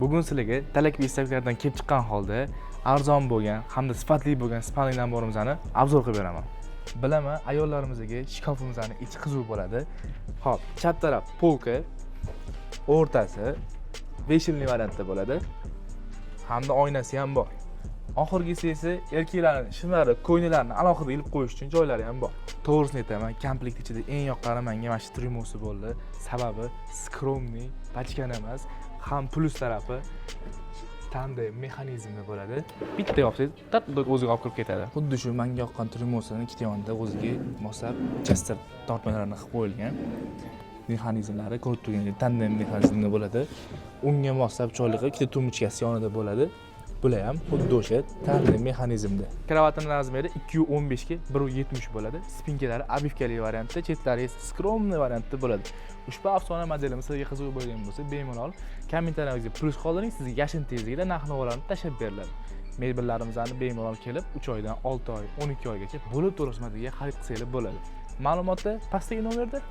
Bugun sizlarga talab va istaklardan kelib chiqqan holda arzon bo'lgan hamda sifatli bo'lgan spalning naborimizni obzor qilib beraman. Bilaman, ayollarimizga shkafimizning ichi qizuv bo'ladi. Xo'p, chap taraf polka, o'rtasi veshilniy variantda bo'ladi. Hamda oynasi ham bor. Oxirgisi esa erkaklarning shimlari, ko'ynilarini alohida ilib qo'yish uchun joylari ham bor. To'g'risini aytaman, komplekt ichida eng yoqqani menga mana shu trimosi bo'ldi. Sababi skromniy, pachkan emas. Ham plus tarafi tandem mexanizmda bo'ladi. Bitta yopsangiz, o'ziga olib kirib ketadi. Xuddi shu menga yoqqan trimosining ikkita yonida o'ziga moslab chester tortmalarini qilib qo'yilgan. Mexanizmlari ko'rib turganingizdek tandem mexanizmda bo'ladi. Unga moslab choyliqi ikkita tumichkasi yonida bo'ladi. Bular ham xuddi o'sha tandem mexanizmda. Kravatimning razmeri 215 ga 170 bo'ladi. Spinkalari obivkali variantda, chetlari esa skromniy variantda bo'ladi. Ushbu afsona modelimiz sizga qiziq bo'lgan bo'lsa, bemalol kommentariyangizga plus qoldiring, sizga yashin tezligida narx-navolarni tashlab beriladi. Mebellarimizni bemalol kelib 3 oydan 6 oy, 12 oygacha bo'lib to'lashmadiga xarid qilsangiz bo'ladi. Ma'lumotlar pastdagi nomerda